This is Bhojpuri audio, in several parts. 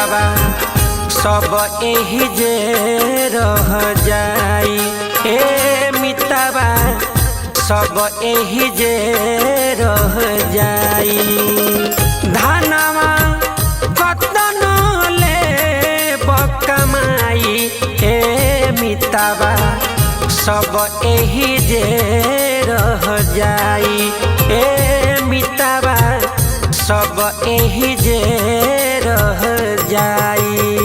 मितावा सब एही जे रह जाई। ए मितावा सब एही जे रह जाई। धनवा कतन ले कमाई ए मितावा सब एही जे रह जाई। ए मितावा सब एही जे रह जाई।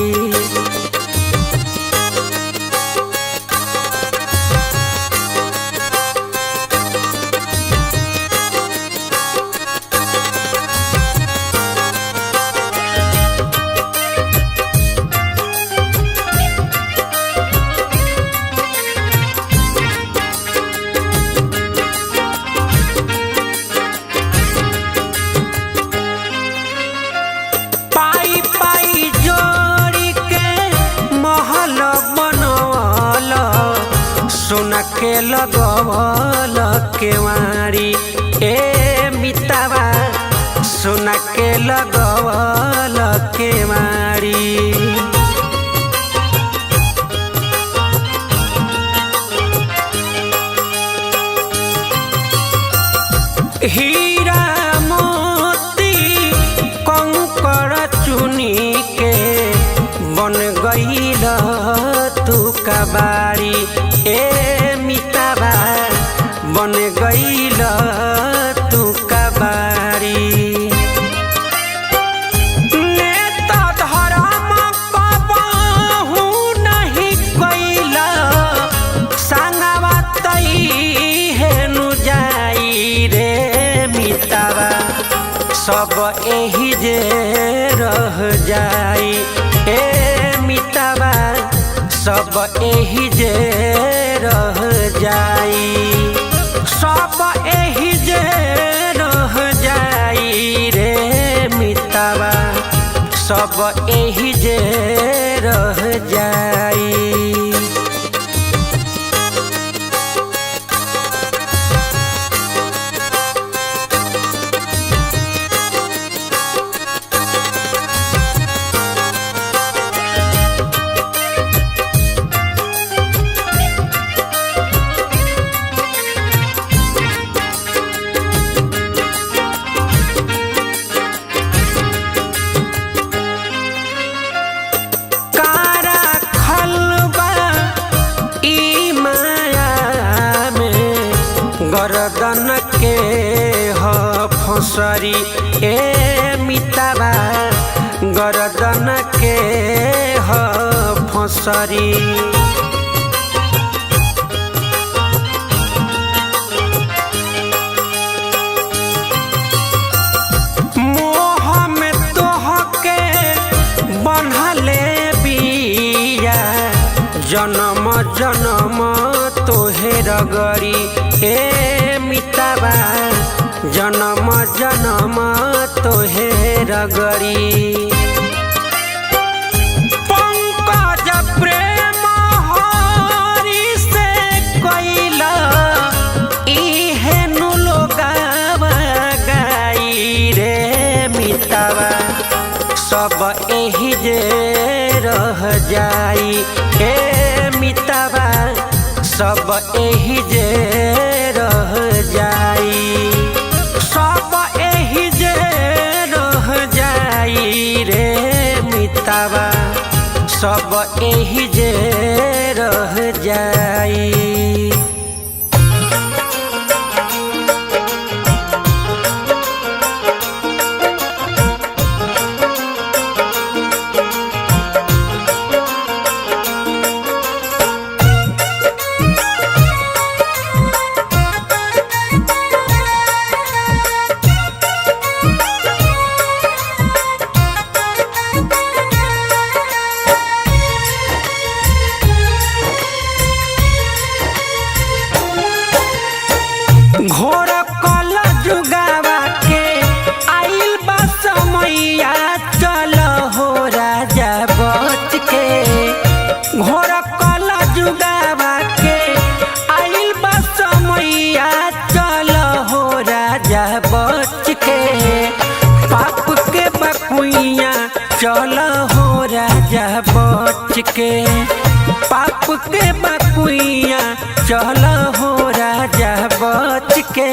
सोना के लगवल केवाड़ी ए मितावा सोना के लगवल केवाड़ी। हीरा मोती कंकड़ चुनी के बन गईल तू कबाड़ी। ए मितावा बन गईल तू कबाड़ी। नेता धर्म कबहू नहीं कइल संगवा तई हेनु जाई। रे मितावा सब एही जे रह जाई। ए मितावा सब एही जे रह जाई। सब एही जे रह जाई। रे मितावा सब एही जे रह जाई। गर्दन के ह फसरी ए मितावा गर्दन के ह फसरी। मोह में तोह के बन्हले बिया जन्म जन्म तोहे रगड़ी। ए मितावा जन्म जन्म तोहे रगड़ी। पंकज प्रेम हरि से कइला इहेनु लोगावा गाई। रे मितावा सब एही जे रह जाई। ए मितावा सब एही जे रह जाई। सब एही जे रह जाई। रे मितावा सब एही जे रह जाई। के पाप के बकुइया चल हो राजा बच के।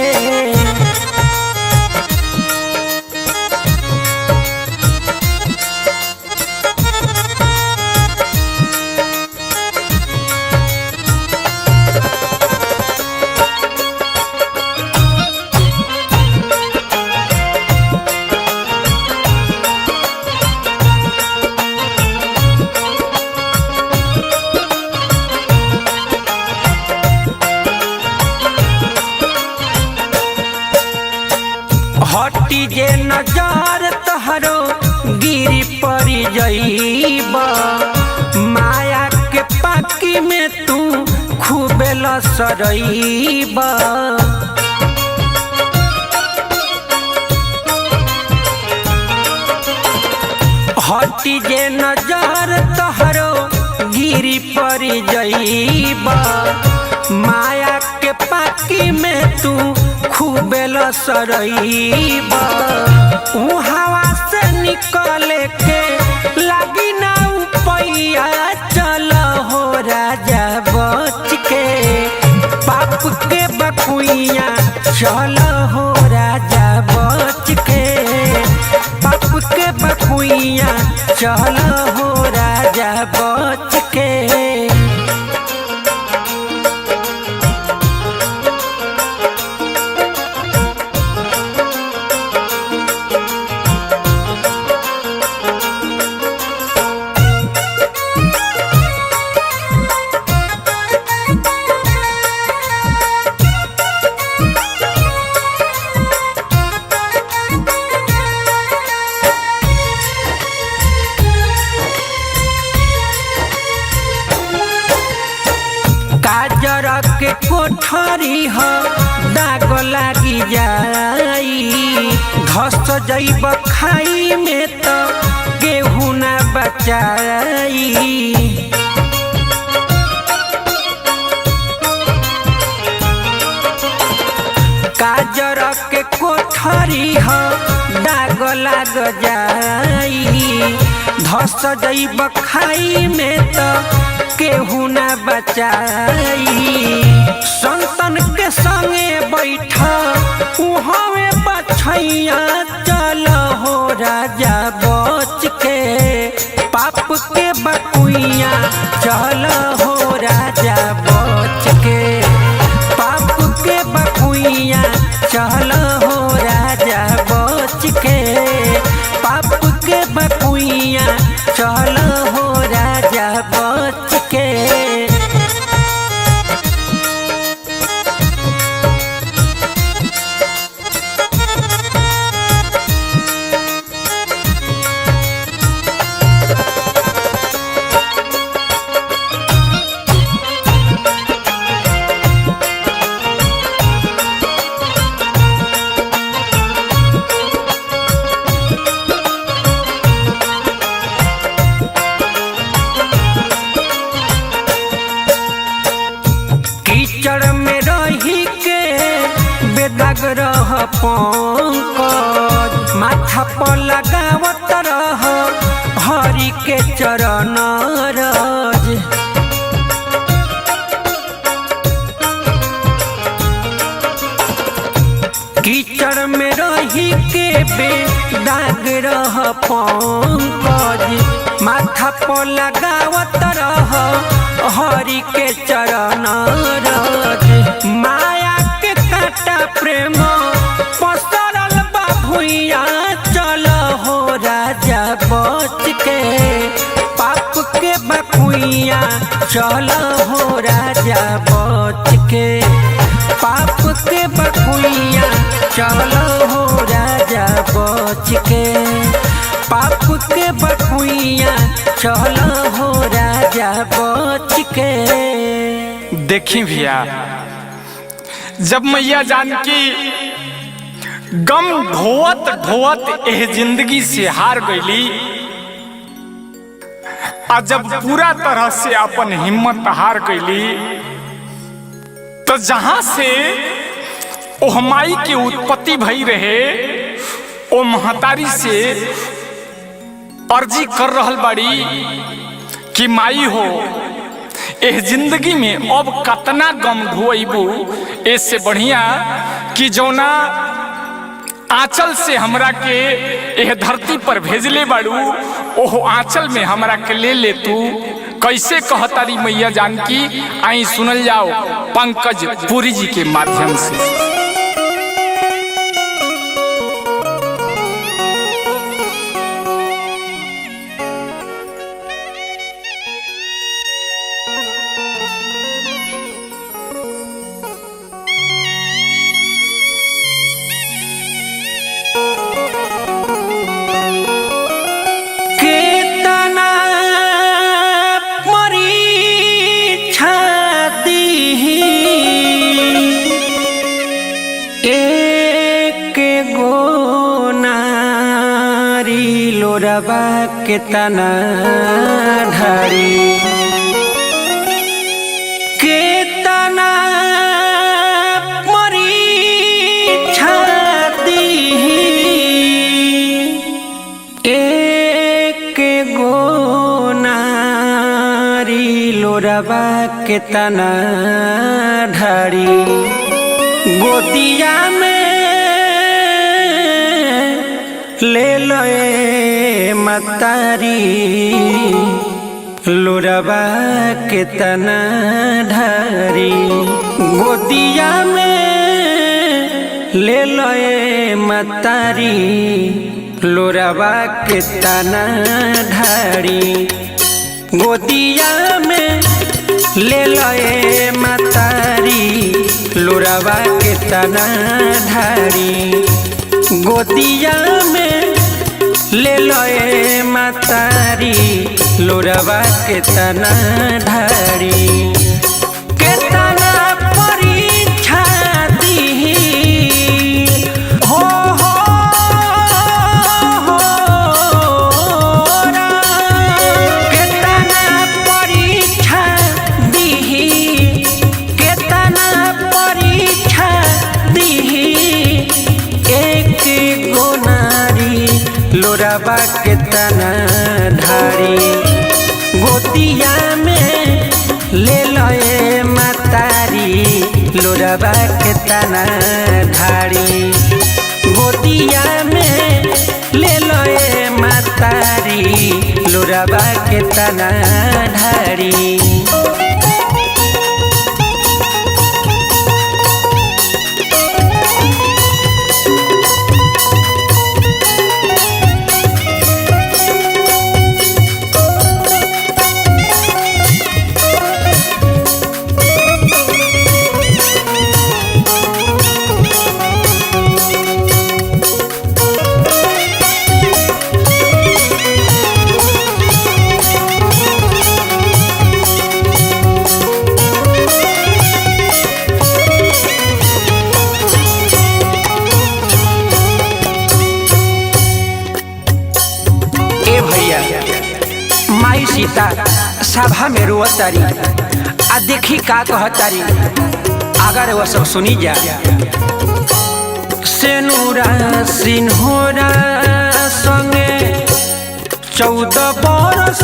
हटी जे नजर तहरो गिरी पड़ी जईब, माया के पाकी में तू खूबे लसरईब। हटी जे नजर तहरो गिरी पड़ी जईब, माया के पाकी में तू खूबे लसरईब। हवा से निकले के लगी ना उपैया चल हो राजा बच के पाप के बकुइया चल हो राजा बच के पाप के बकुइया चल हो राजा बच के। काजर के कोठरी हो दाग लागी जाई, धस जईब खाई में तो गेहूं ना बचाई। काजर के कोठरी हो दाग लाग जाई, धस जईब खाई में तो केहू ना बचाई। संतन के संगे बैठा उहावे बछैया चल हो राजा बच के पाप के बकुइया चल हो राजा बच के पाप के बकुइया चल हो राजा बच के पाप के बकुइया चल हो राजा बच के। कीचड़ में रही के बेदाग रह पंकज, माथा पर लगावत रह हरि के चरण रज। कीचड़ में रही के बेदाग रह पंकज, माथा पर लगावत रह हरि के चरण रज। माया के काटा प्रेम पसरल बा भुइया चल हो राजा बच के पाप के बकुइया चल हो राजा बच के पाप के बकुइया चल हो राजा बच के पाप के बकुइया चल हो राजा बच के। देखी भैया, जब मैया जानकी गम ढोवत ढोवत एह जिंदगी से हार गईली, आ जब पूरा तरह से अपन हिम्मत हार गईली, तो जहां से ओह माई की उत्पत्ति भई रहे ओ महतारी से अर्जी कर रहल बाड़ी कि माई हो एह जिंदगी में अब कतना गम ढोइबू, इससे बढ़िया कि जौना आंचल से हमरा के एह धरती पर भेजले बाड़ू ओह आंचल में हमरा के ले तू। कैसे कहतारी मैया जानकी, आई सुनल जाओ पंकज पुरी जी के माध्यम से। लोरबा के तना ढारी के तना परीक्षा दी एक गो नारी लोरबा के तना ढारी गोदिया में ले लोए मतारी लोरबा के तना ढारी गोदिया में ले लोए मतारी लोरबा के तना ढारी गोदिया में ले लोए मतारी लोरबा के तना ढारी गोदिया में ले लोए मतारी लोरबा के तना ढारी के तना परीक्षा दी हो के तना परीक्षा दी के तना परीक्षा दी एक गो नारी लोरबा के तना ढारी गोदिया में ले लोए मतारी लोरबा के तना ढारी गोदिया में ले लोए मतारी लोरबा के तना ढारी। माई सीता सभा में रोतारी आ देखी का कहतारी अगर वो सब सुनी जा। सेनुरा सिन्होरा संगे 14 बरस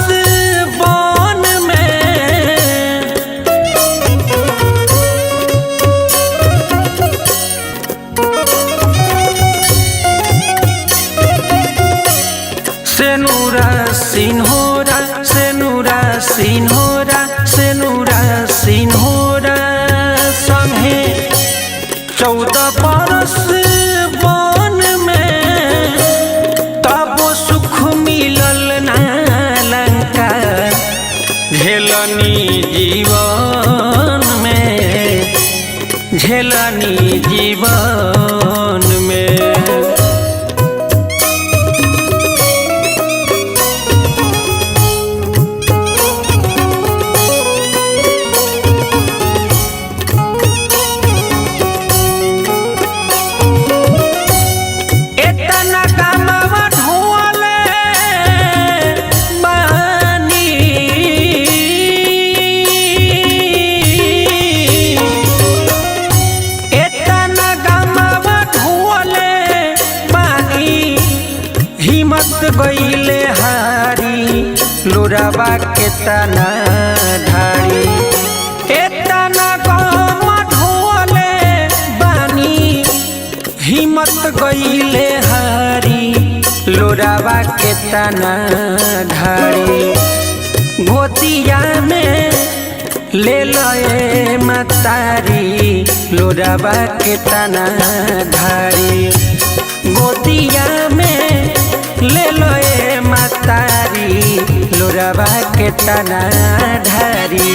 वन में सेनुरा सिन्होरा सेनुरा सिन्होरा सेनुरा सिन्होरा संगे 14 बरस वन में तब सुख मिलल ना लंका झेलनी जीवन में झेलनी जीवन में। गईले हारी लोरावा के तना ढारी। एतना गम ढोले बानी हिम्मत गईले हारी, लोरावा के तना ढारी। गोतिया में ले लए मतारी, लोरावा के तना ढारी। गोतिया में ले लए मतारी, लोरावा के तना ढारी।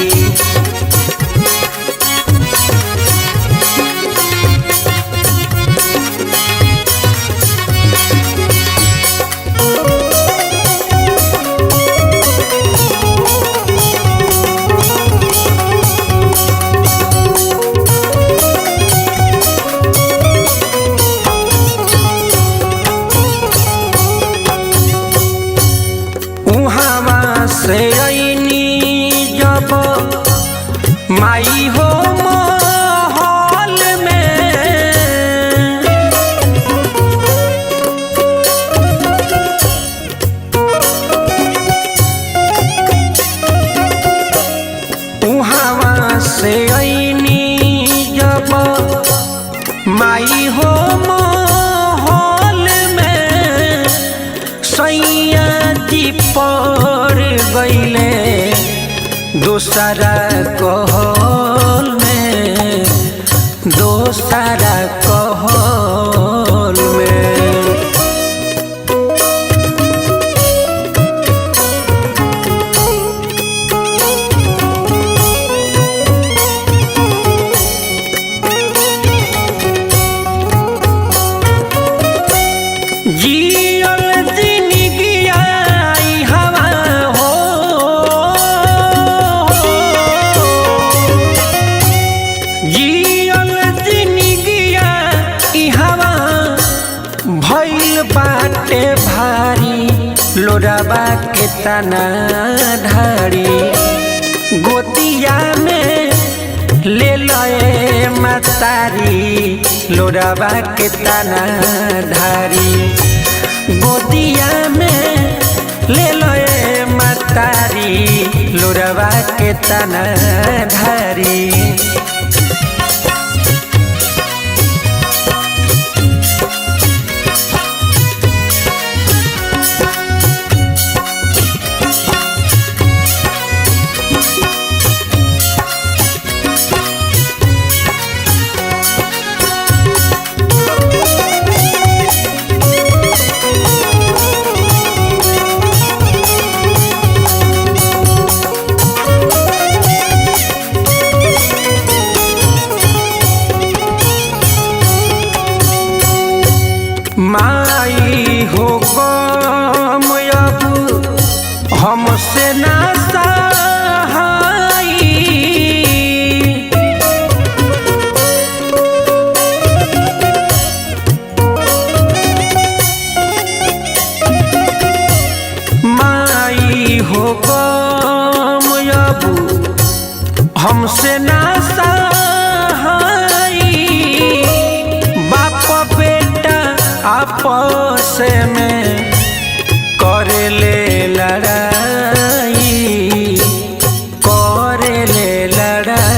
से आईनी जब माई हो महल में, उहाँ से आईनी जब माई हो महल में, सैया जी पर गईले दोसरा कहल में, दोसरा कहल में। जियल जिंदगिया हवा हो, जियल जिंदगिया हवा भइल बाटे भारी, लोरावा के तना ढारी। गोतिया में ले लए मतारी, लोरावा के तना ढारी। गोतिया में ले लए मतारी, लोरावा के तना ढारी। माई हो गम अब हमसे ना सहाई, माई हो गम अब हमसे ना सहाई। बाप बेटा आपस में करेले लड़ाई, करेले लड़ाई।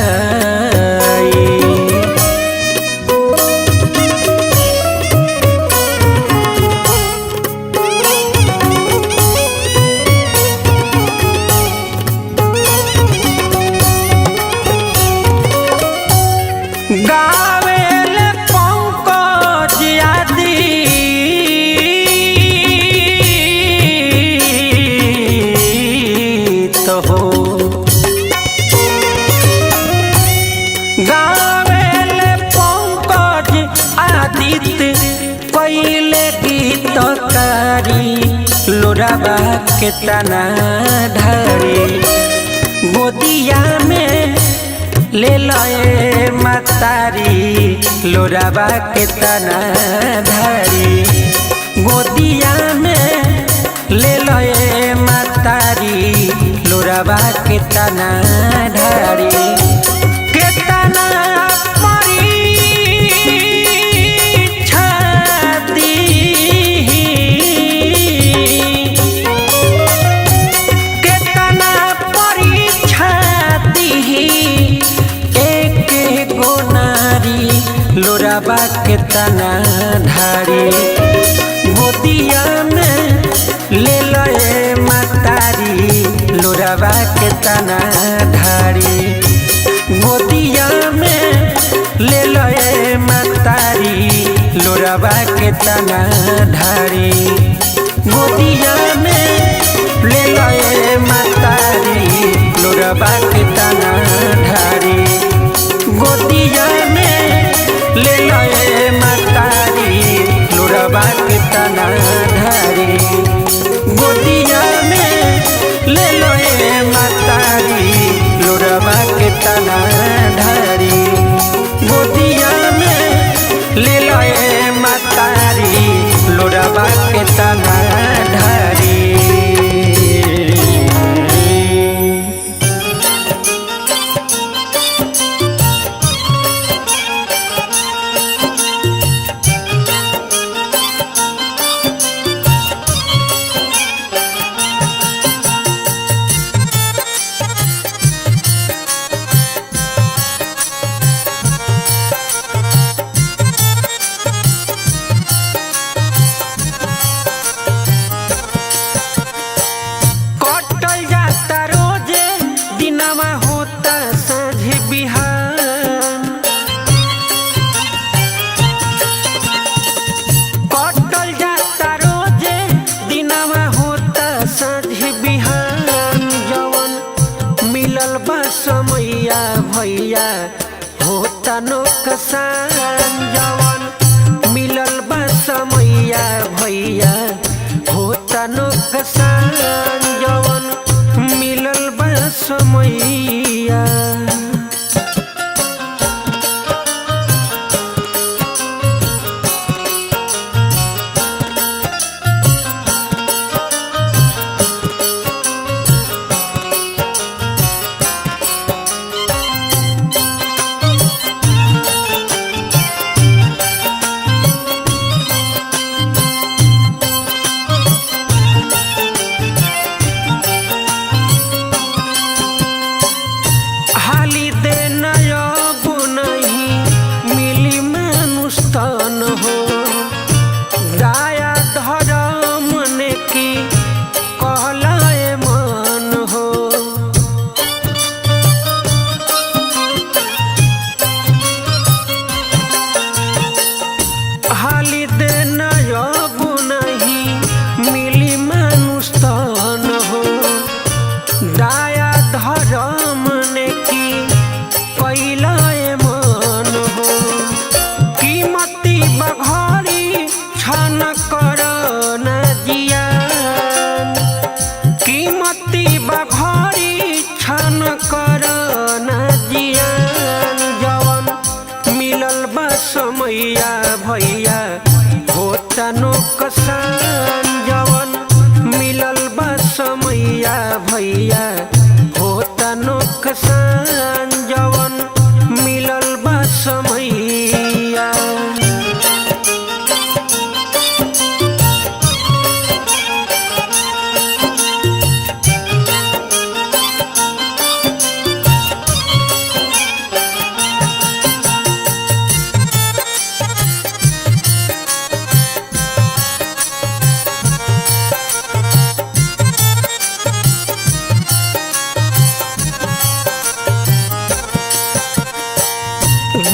गावेल पंकज आदि तो हो, गावेल पंकज आदित्य पहले गीतकारी, लोरावा के तना ढारी। गोदिया में ले लए मतारी, लोरावा के तना ढारी। गोदिया में ले लए मतारी, लोरावा के तना ढारी। के तना परीक्षा दीही, के ले लए मतारी लोरावा के तना ढारी गोदिया में ले लए मतारी लोरावा के तना ढारी गोदिया में ले लए मतारी लोरावा के तना ढारी गोदिया में ले लए मतारी लोरावा के तना ढारी गोदिया में ले लए मतारी लोरावा के तना ढारी गोदिया में ले लए मतारी लोरावा के तना ढारी। समैया भैया होता नौकसान जवन मिलल बा समैया भैया होता नौकसान जवन मिलल बा समैया। समैया भैया होता नौकसान जवन मिलल बा समैया भैया होता नौकसान जवन मिलल बा समैया।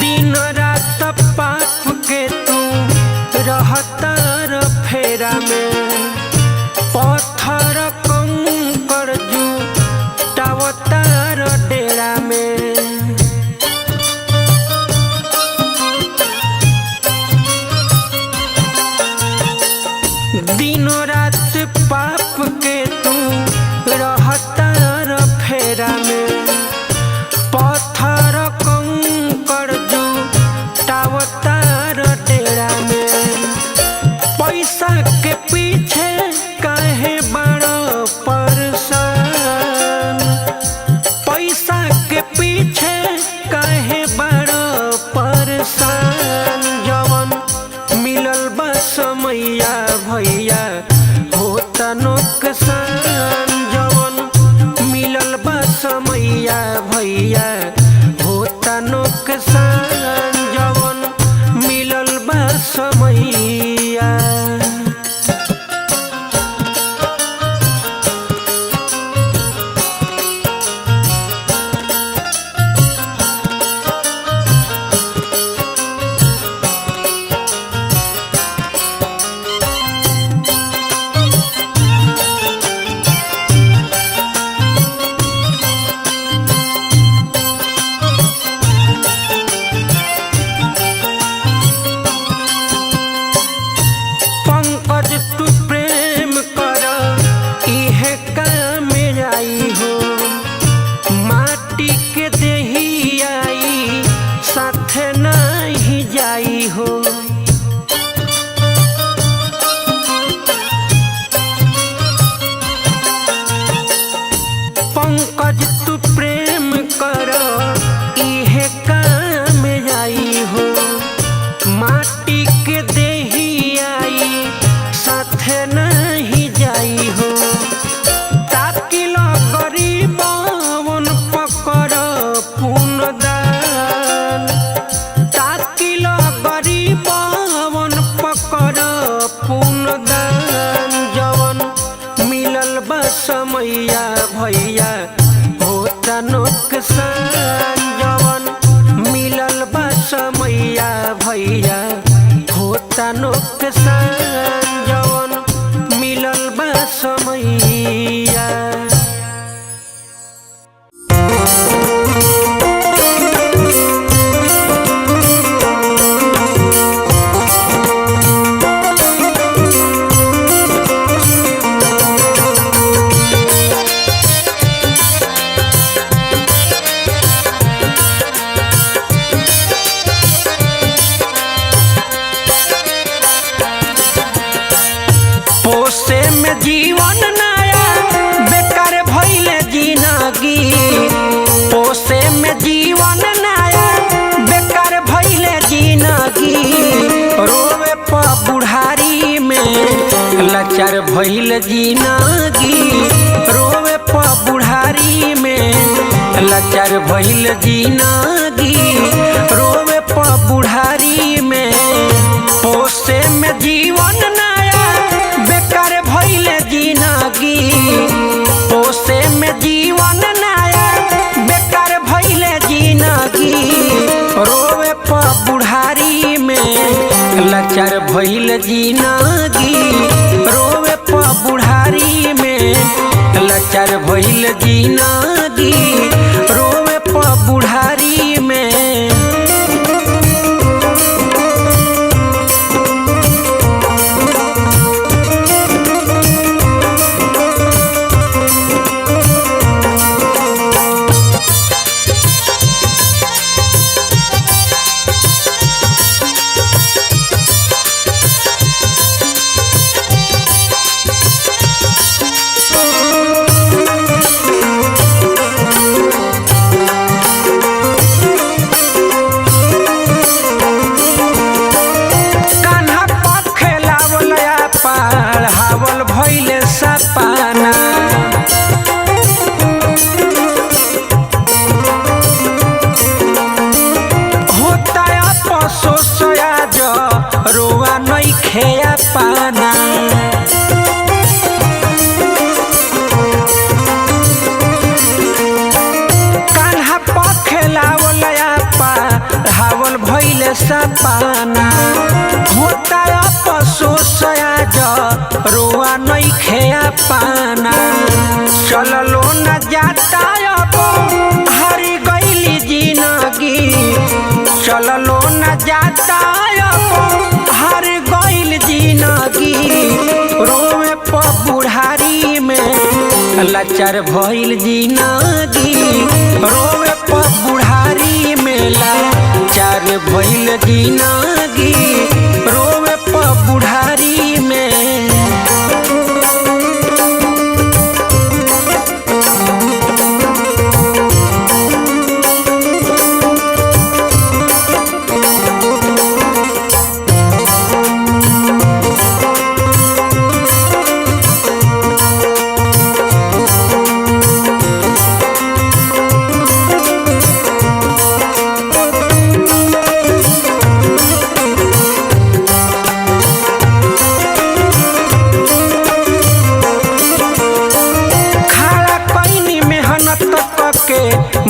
दिन रात पाप के तू रहतर फेरा में पत्थर कंकड़ जुटावतार डेरा में दिन रात पाप के तू रहतर फेरा में पत्थर कंकड़ जुटावतार डेरा में पैसा के पीछे काहे बड़ो परेशान पैसा के पीछे काहे बड़ो परेशान जवन मिलल बा समैया भैया होता नौकसान जवन मिलल बा समैया भैया होता नौकसान जवन मिलल बा समैया। भैया। पोसे में जीवन नया बेकार भइले जिंदगी, पोसे में जीवन नया बेकार भइले जिंदगी। रोवे प बुढ़ारी में लाचार भइल जिंदगी, रोवे प बुढ़ारी में लाचार भइल जिंदगी, रोवे प बुढ़ारी में। पोसे में जीवन नया बेकार भइले जिंदगी, पोसे में जीवन नया बेकार भइले जिंदगी। रोवे प बुढ़ारी में लाचार भइल जिंदगी, रोवे प बुढ़ारी में लाचार भइल जिंदगी, रोवे प बुढ़ारी में। सपना होता अफसोस आज रोआ नहीं खेया पाना। कान्हा पखेलावल हावल भइले सपना, होता अफसोस आज रोआ नहीं खेया पाना। चललो न जाता अब हारी गईली जिंदगी, चललो न जाता अब हार गईल जिंदगी। रोवे प बुढ़ारी में लाचार भइल जिंदगी, रोवे प बुढ़ारी में लाचार भइल जिंदगी, रोवे प बुढ़ारी में।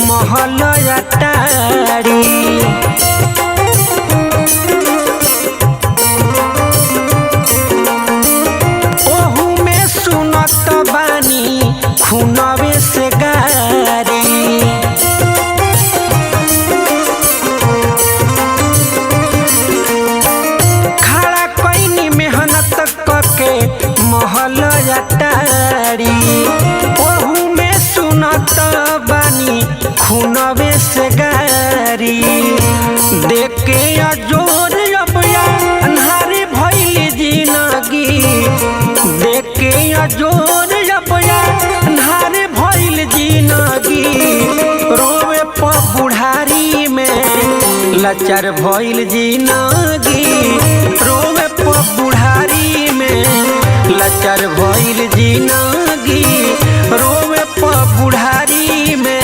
महल अटारी ओहू में सुनत बानी खूनवे से गारी। खड़ा कैनी मेहनत करके महल अटारी, ओहू में सुनत बानी खूनवे से गारी। देख के अजोर अबया अन्हारे भइली जिंदगी, देख के अजोर अबया अन्हारे भइल जिंदगी। रोवे प बुढ़ारी में लाचार भइल जिंदगी, रोवे प बुढ़ारी में लाचार भइल जिंदगी, रोवे प बुढ़ारी में।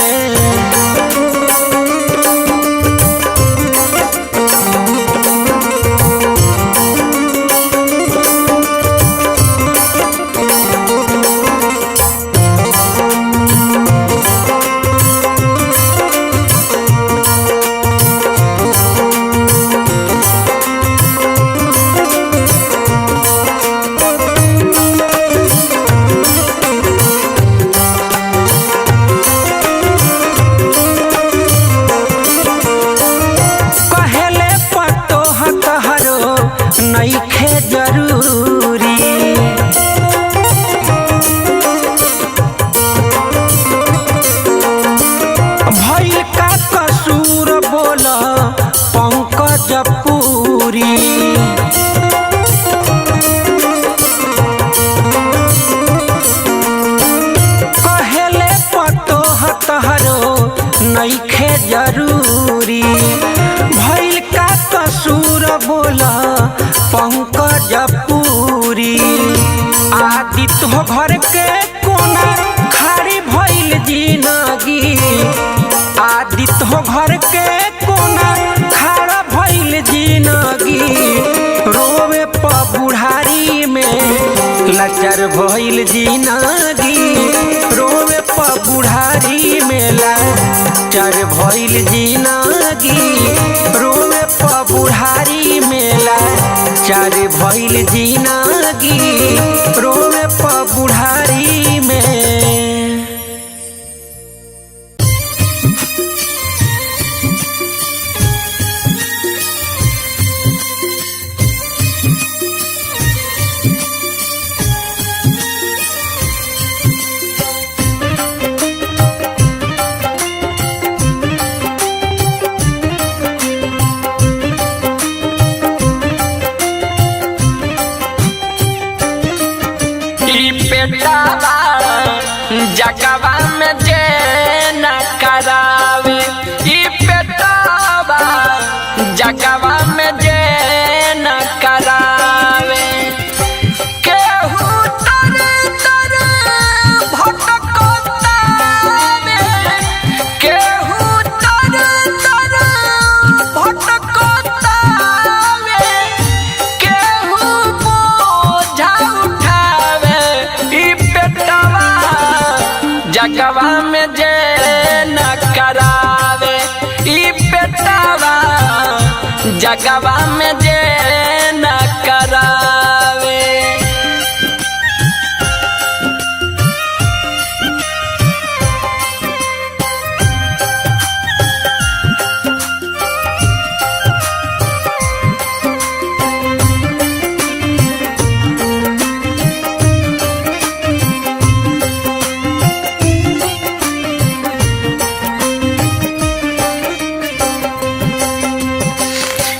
के कोना खाड़ी भइल जिंदगी आदित्य हो घर के कोना खड़ा भइल जिंदगी रोवे प बुढ़ारी में लाचार भइल जिंदगी रोवे प बुढ़ारी में लाचार भइल जिंदगी रोवे प बुढ़ारी में लाचार भइल जिंदगी रोवे प बुढ़ारी में। जगवा में जे न करावे ई पेटावा जगवा में जे न करावे केहू तर तर भटकतावे केहू तर तर भटकतावे केहू बोझा उठावे ई पेटावा जगवा में जे न करावे ई पेटावा जगवा में जे न करावे।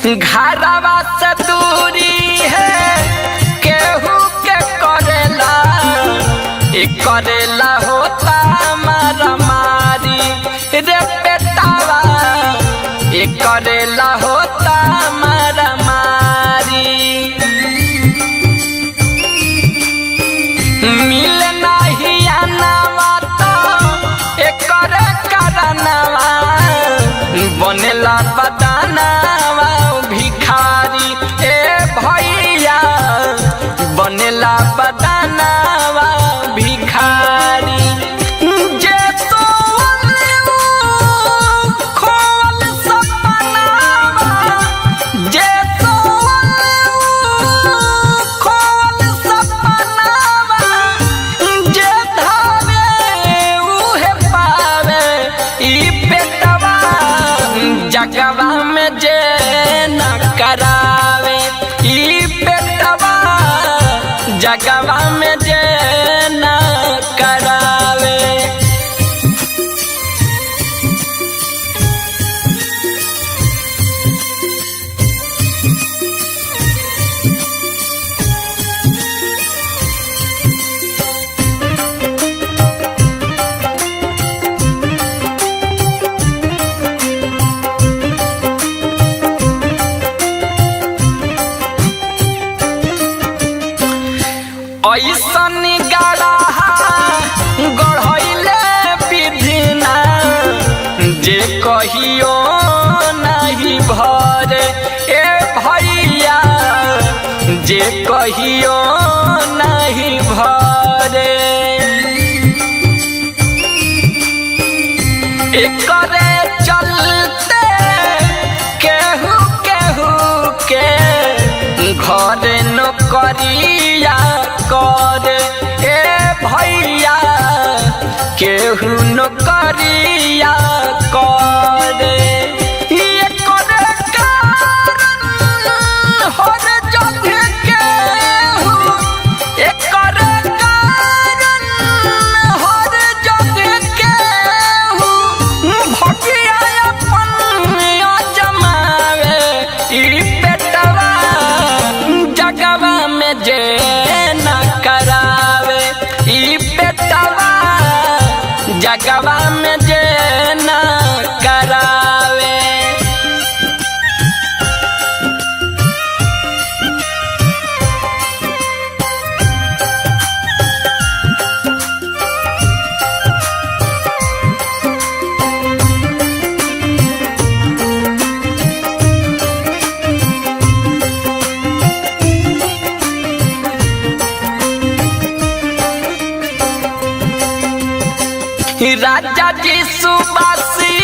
घरवा से दूरी है केहू के करेला करेला होता मारा मारी रे बेटावा करेला होता मारा मारी मिल नहीं आनावा तो एकर करनवा बनेला बदानावा भिखारी ए भैया बनेला बदानावा भिखारी जे तो खोल सपनावा जे तो खोल सपनावा जे धावे उहे पावे ई पेटवा जगवा में जे न करावे ई पेटवा जगवा में जे न करावे। ऐसन गढ़ा गढ़ैले विधिना जे कहियो नहीं भरे ए भैया जे कहियो नहीं भरे एकरे चलते केहू केहू के घर नौकरिया कर ए भैया केहू नौकरिया कर एकर कारण हर जगह केहू एकर कारण हर जगह केहू भगिया अपन जमावे ई पेटवा जगवा में जे न करावे ई पेटवा जगवा में जे न करावे। राजा जी सुबासी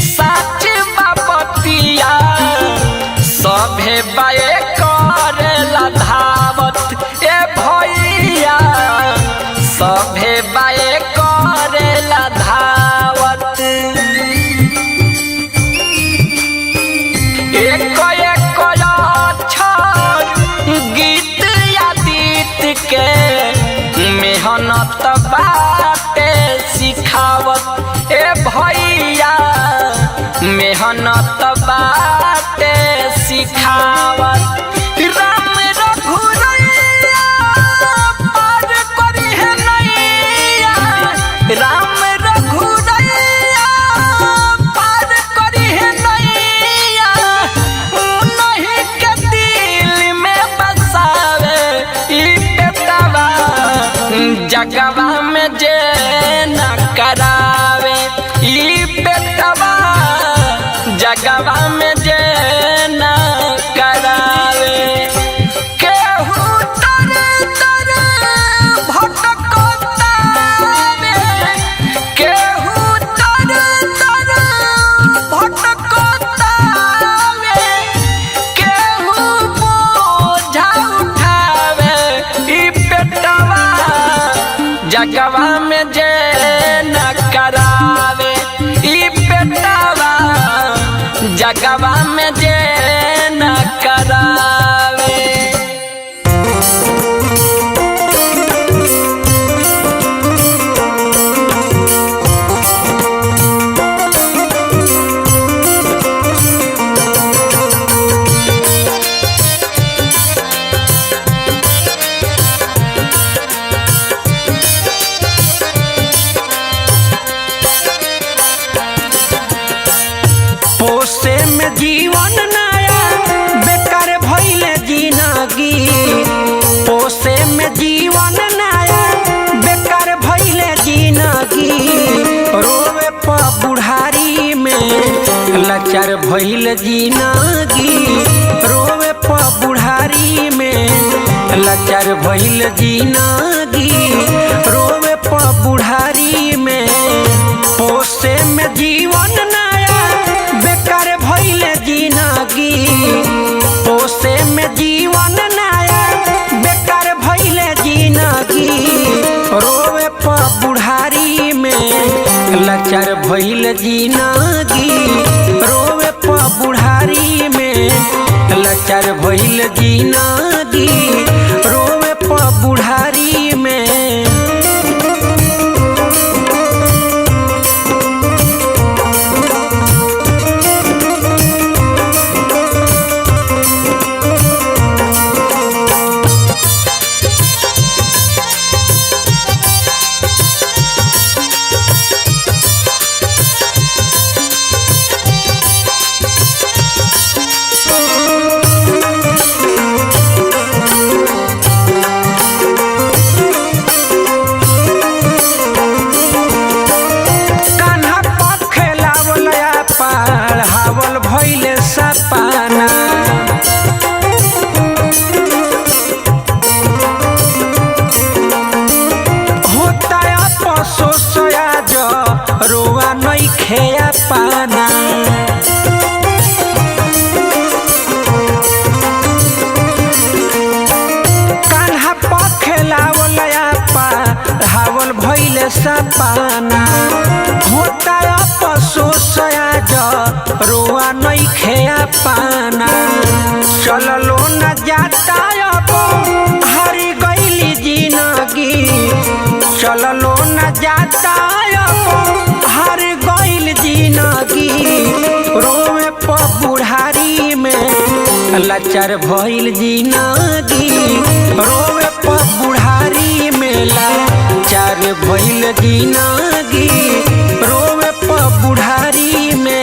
सच बाबतिया सभे बाए करेला धावत ए भैया सभे बाए करेला धावत एक एक अक्षर गीत आदित के मेहनत बाटे सिखावत ए भैया मेहनत बाटे सिखावत राम रघुरैया पार करी है नैया राम रघुरैया पार करी है नैया उन्हीं के दिल में बसावे ई बेटवा जगवा में जे न करावे ई बेटवा जगवा में जे न करावे केहू तर तर भटकतावे केहू तर तर भटकतावे केहू बोझा उठावे ई बेटवा जगवा में जे न करावे ई बेटवा जगवा में जे न करावे पोसे में जीवन नया बेकार भइले जिंदगी पोसे में जीवन नया बेकार भइले जिंदगी रोवे प बुढ़ारी में लाचार भइल जिंदगी रोवे प बुढ़ारी में लाचार भइल जिंदगी रोवे प बुढ़ारी में पोसे में जीवन नया बेकार भइले जिंदगी पोसे में जीवन नया बेकार भइले जिंदगी रोवे प बुढ़ारी में लाचार भइल जिंदगी रोवे प बुढ़ारी में लाचार भइल जिंदगी रोवे प बुढ़ारी में भइले सपना होता अफसोस आज रोआ नहीं खेया पाना कान्हा पखेलावल हावल भइले सपना होता अफसोस आज रोआ नहीं खेया पाना चललो न जाता अब हारी गईली जिंदगी चललो न जाता अब हार गईल जिंदगी रोवे प बुढ़ारी में लाचार भइल जिंदगी रोवे प बुढ़ारी में लाचार भइल जिंदगी रोवे प बुढ़ारी में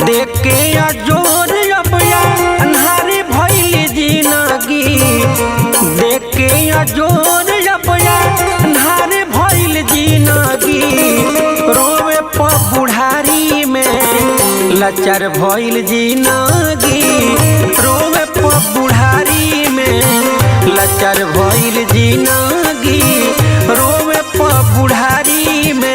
देखे अजोर अबया अन्हारे भइल जिंदगी, देखे अजोर अबया अन्हारे भइल जिंदगी। रोवे प बुढ़ारी में लाचार भइल जिंदगी, रोवे प बुढ़ारी में लाचार भइल जिंदगी, रोवे प बुढ़ारी में।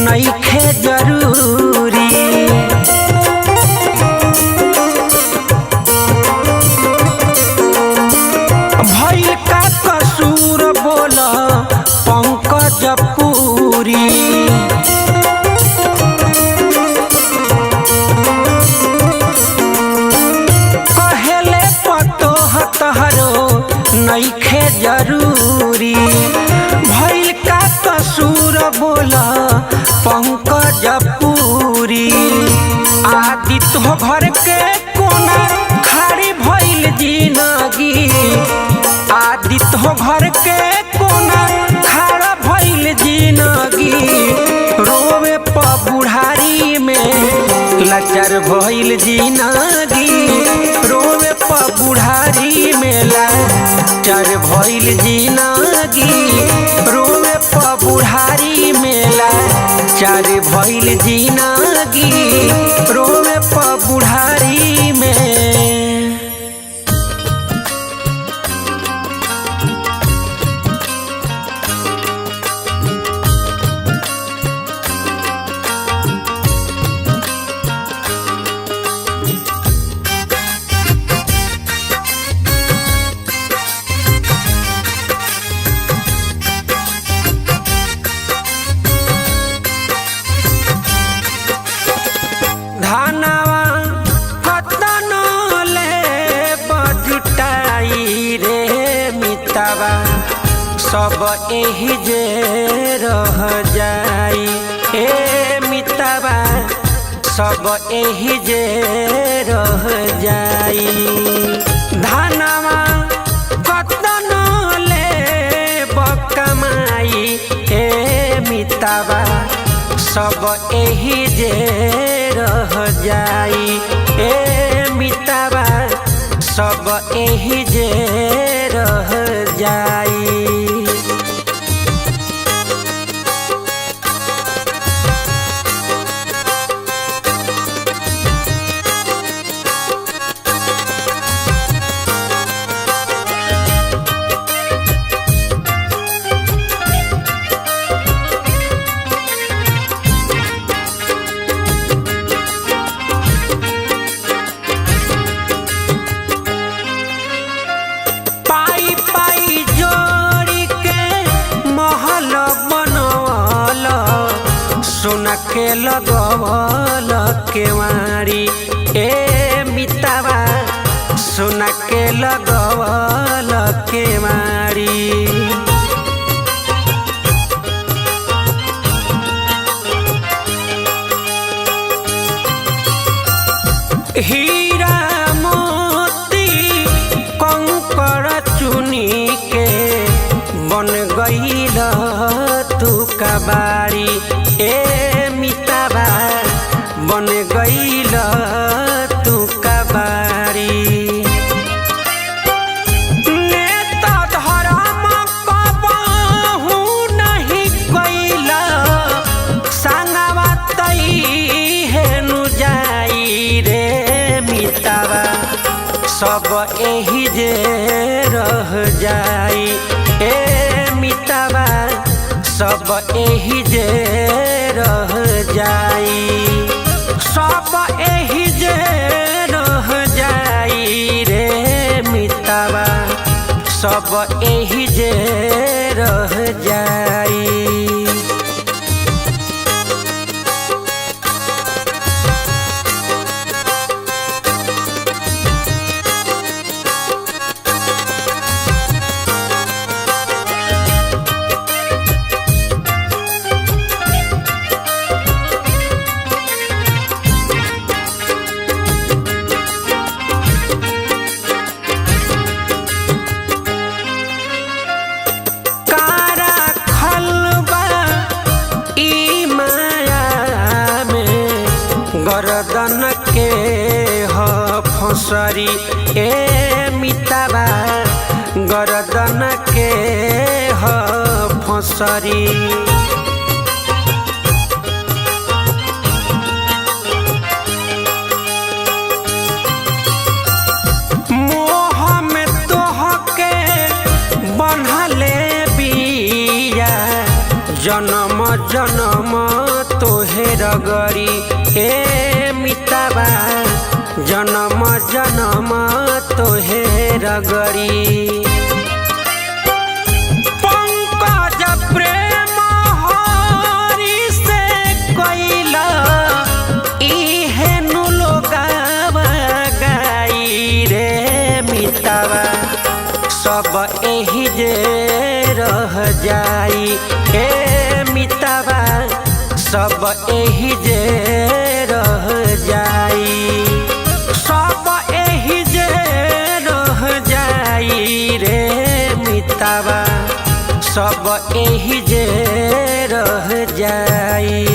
नइखे जरूरी भइल का कसूर बोल पंकज पूरी। कहेले पतोह तहरो नइखे जरूरी भइल का कसूर बोल पंकज पूरी। आदित्य हो घर के कोना खाड़ी भइल जिंदगी, आदित्य हो घर के कोना खाड़ा भइल जिंदगी। रोवे प बुढ़ारी में लाचार भइल जिंदगी, रोवे प बुढ़ारी में लाचार भइल जिंदगी, रोवे प बुढ़ारी में लाचार भइल जिंदगी, रोवे प बुढ़ारी में। धानवा कतनो ले बजुटाई रे मितवा, सब एही जे रह जाई ए मितवा, सब एही जे रह जाई। धानवा कतनो ले बकमाई ए मितवा, सब एही जे रह जाई ए मितवा, सब एही जे रह जाई। सोना के लगवल केवारी ए मितवा, सोना के लगवल केवारी। हीरा मोती कंकर चुनी के बन गईल तू कबाड़ी ए मितवा, बन गईल तू कबाड़ी। नेता धर्म कबहू नहीं कइल, संगवा तई हेनु जाई रे मितवा, सब एही जे रह जाई ए मितवा, सब एही जे रह जाई, सब एही जे रह जाई रे मितवा, सब एही जे रह जाई। गर्दन के ह फसरी ए मिताबा गर्दन के ह फसरी। मोह में तोह के बन्हले बिया जन्म जन्म तोहे रगड़ी ए मिताबा जन्म जन्म तोहे रगड़ी। पंकज प्रेम हरि से कइला इहे नु लोगावा गाई रे मिताबा सब एही जे रह जाई ए मिताबा सब एही जे रह जाई। सब एही जे रह जाई रे मिताबा सब एही जे रह जाई।